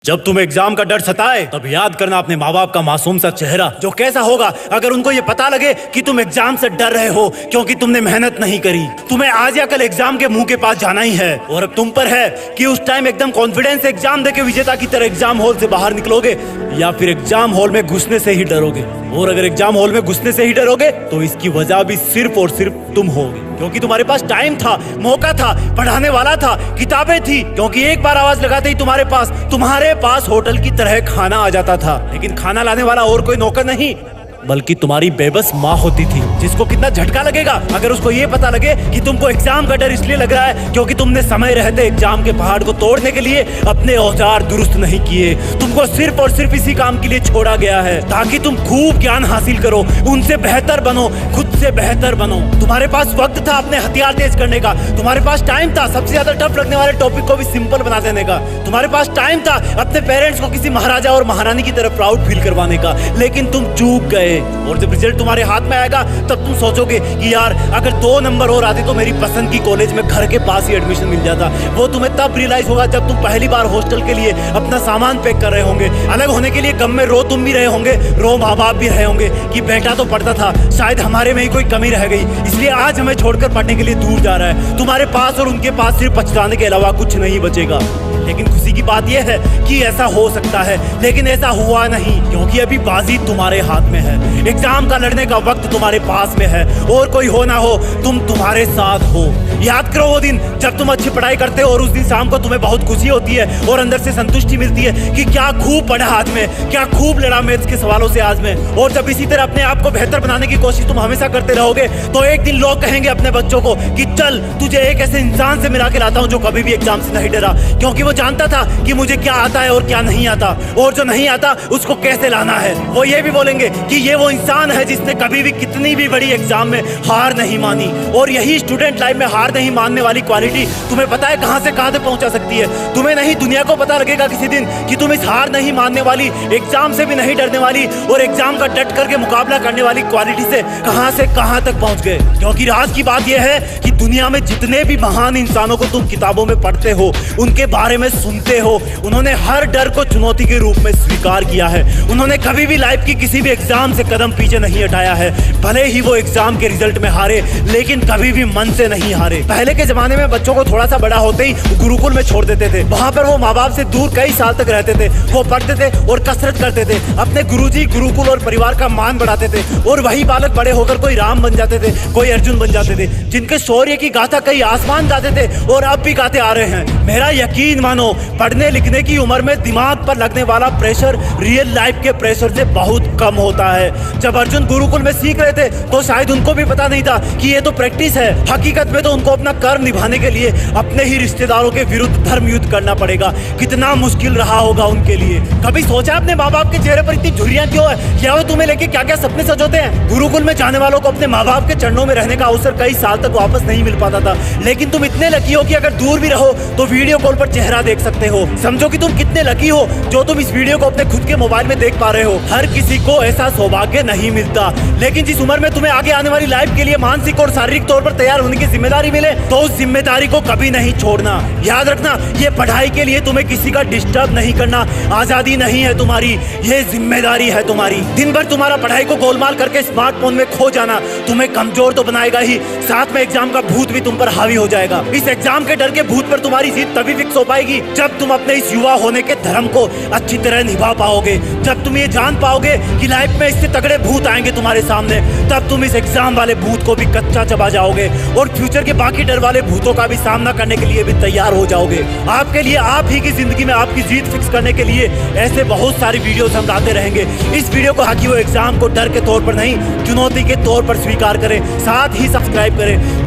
जब तुम्हें एग्जाम का डर सताए तब याद करना अपने माँ बाप का मासूम सा चेहरा, जो कैसा होगा अगर उनको ये पता लगे कि तुम एग्जाम से डर रहे हो क्योंकि तुमने मेहनत नहीं करी। तुम्हें आज या कल एग्जाम के मुंह के पास जाना ही है और अब तुम पर है कि उस टाइम एकदम कॉन्फिडेंस से एग्जाम देके विजेता की तरह एग्जाम हॉल से बाहर निकलोगे या फिर एग्जाम हॉल में घुसने से ही डरोगे। और अगर एग्जाम हॉल में घुसने से ही डरोगे तो इसकी वजह भी सिर्फ और सिर्फ तुम होगे, क्योंकि तुम्हारे पास टाइम था, मौका था, पढ़ाने वाला था, किताबें थी, क्योंकि एक बार आवाज लगाते ही तुम्हारे पास होटल की तरह खाना आ जाता था। लेकिन खाना लाने वाला और कोई नौकर नहीं बल्कि तुम्हारी बेबस माँ होती थी, जिसको कितना झटका लगेगा अगर उसको ये पता लगे कि तुमको एग्जाम का डर इसलिए लग रहा है क्योंकि तुमने समय रहते एग्जाम के पहाड़ को तोड़ने के लिए अपने औजार दुरुस्त नहीं किए। तुमको सिर्फ और सिर्फ इसी काम के लिए छोड़ा गया है ताकि तुम खूब ज्ञान हासिल करो, उनसे बेहतर बनो, खुद से बेहतर बनो। तुम्हारे पास वक्त था अपने हथियार तेज करने का, तुम्हारे पास टाइम था सबसे ज्यादा टफ लगने वाले टॉपिक को भी सिंपल बना देने का, तुम्हारे पास टाइम था अपने पेरेंट्स को किसी महाराजा और महारानी की तरह प्राउड फील करवाने का, लेकिन तुम चूक गए। और जब रिजल्ट तुम्हारे हाथ में आएगा तब तुम सोचोगे कि यार अगर 2 नंबर और आते तो मेरी पसंद की कॉलेज में घर के पास ही एडमिशन मिल जाता। वो तुम्हें तब रियलाइज होगा जब तुम पहली बार हॉस्टल के लिए अपना सामान पैक कर रहे होंगे। अलग होने के लिए गम में रो तुम भी रहे होंगे, रो माँ बाप भी रहे होंगे कि बेटा तो पढ़ता था, शायद हमारे में ही कोई कमी रह गई इसलिए आज हमें छोड़कर पढ़ने के लिए दूर जा रहा है। तुम्हारे पास और उनके पास सिर्फ पछताने के अलावा कुछ नहीं बचेगा। लेकिन खुशी की बात यह है कि ऐसा हो सकता है, लेकिन ऐसा हुआ नहीं क्योंकि अभी बाजी तुम्हारे हाथ में है। एग्जाम का लड़ने का वक्त तुम्हारे पास में है और कोई हो ना हो तुम तुम्हारे साथ हो। याद करो वो दिन जब तुम अच्छी पढ़ाई करते हो और उस दिन शाम को तुम्हें बहुत खुशी होती है और अंदर से संतुष्टि मिलती है कि क्या खूब पढ़ा आज में, क्या खूब लड़ा मैथ्स के सवालों से आज में। और जब इसी तरह अपने आप को बेहतर बनाने की कोशिश तुम हमेशा करते रहोगे तो एक दिन लोग कहेंगे अपने बच्चों को कि चल तुझे एक ऐसे इंसान से मिला के लाता हूं जो कभी भी एग्जाम से नहीं डरा, क्योंकि वो जानता था कि मुझे क्या आता है और क्या नहीं आता और जो नहीं आता उसको कैसे लाना है। वो ये भी बोलेंगे कि ये वो इंसान है जिसने कभी भी कितनी भी बड़ी एग्जाम में हार नहीं मानी। और यही स्टूडेंट लाइफ में हार नहीं मानने वाली क्वालिटी तुम्हें पता है कहां से कहां तक पहुंचा सकती है। तुम्हें नहीं दुनिया को पता लगेगा किसी दिन कि तुम इस हार नहीं मानने वाली, एग्जाम से भी नहीं डरने वाली और एग्जाम का डट करके मुकाबला करने वाली क्वालिटी से कहां तक पहुंच गए। क्योंकि राज की बात यह है कि दुनिया में जितने भी महान इंसानों को तुम किताबों में पढ़ते हो, उनके बारे में सुनते हो, उन्होंने हर डर को चुनौती के रूप में स्वीकार किया है। उन्होंने कभी भी लाइफ की किसी भी एग्जाम से कदम पीछे नहीं हटाया है। भले ही वो एग्जाम के रिजल्ट में हारे लेकिन कभी भी मन से नहीं हारे। पहले के जमाने में बच्चों को थोड़ा सा बड़ा होते ही गुरुकुल में छोड़ देते थे, वहां पर वो माँ बाप से दूर कई साल तक रहते थे। वो पढ़ते थे और कसरत करते थे, अपने गुरुजी, गुरुकुल और परिवार का मान बढ़ाते थे और वही बालक बड़े होकर कोई राम बन जाते थे, कोई अर्जुन बन जाते थे, जिनके शौर्य की गाथा कई आसमान गाते थे और अब भी गाते आ रहे हैं। मेरा यकीन मानो, पढ़ने लिखने की उम्र में दिमाग पर लगने वाला प्रेशर रियल लाइफ के प्रेशर से बहुत कम होता है। जब अर्जुन गुरुकुल में सीख रहे थे तो शायद उनको भी पता नहीं था कि ये तो प्रैक्टिस है, हकीकत में तो उनको अपना कर्म निभाने के लिए अपने ही रिश्तेदारों के विरुद्ध धर्म युद्ध करना पड़ेगा। कितना मुश्किल रहा होगा उनके लिए। कभी सोचा अपने माँ बाप के चेहरे पर इतनी झुर्रियां क्यों है, या वो तुम्हें लेके क्या क्या सपने सजोते हैं। गुरुकुल में जाने वालों को अपने माँ बाप के चरणों में रहने का अवसर कई साल तक वापस नहीं मिल पाता था, लेकिन तुम इतने लकी हो कि अगर दूर भी रहो तो वीडियो कॉल पर चेहरा देख सकते हो। समझो कि तुम कितने लकी हो जो तुम इस वीडियो को अपने खुद के मोबाइल में देख पा रहे हो। हर किसी को ऐसा सौभाग्य नहीं मिलता, लेकिन जिस उम्र में तुम्हें आगे आने वाली लाइफ के लिए मानसिक और शारीरिक तौर पर तैयार होने की जिम्मेदारी मिले तो उस जिम्मेदारी को कभी नहीं छोड़ना। याद रखना, ये पढ़ाई के लिए तुम्हें किसी का डिस्टर्ब नहीं करना आजादी नहीं है तुम्हारी, ये जिम्मेदारी है तुम्हारी। दिन भर तुम्हारा पढ़ाई को गोलमाल करके स्मार्टफोन में खो जाना तुम्हें कमजोर तो बनाएगा ही, साथ में एग्जाम का भूत भी तुम पर हावी हो जाएगा। इस एग्जाम के डर के भूत पर तुम्हारी जीत तभी फिक्स हो पाएगी जब तुम अपने इस युवा होने के धर्म को अच्छी तरह निभा पाओगे, जब तुम ये जान पाओगे कि लाइफ में इससे तगड़े भूत आएंगे तुम्हारे सामने, तब तुम इस एग्जाम वाले भूत को भी कच्चा चबा जाओगे और फ्यूचर के बाकी डर वाले भूतों का भी सामना करने के लिए भी तैयार हो जाओगे। आपके लिए, आप ही की जिंदगी में आपकी जीत फिक्स करने के लिए ऐसे बहुत सारी वीडियोस हम लाते रहेंगे। इस वीडियो को हाकी वो एग्जाम को डर के तौर पर नहीं, चुनौती के तौर पर स्वीकार करें, साथ ही सब्सक्राइब करें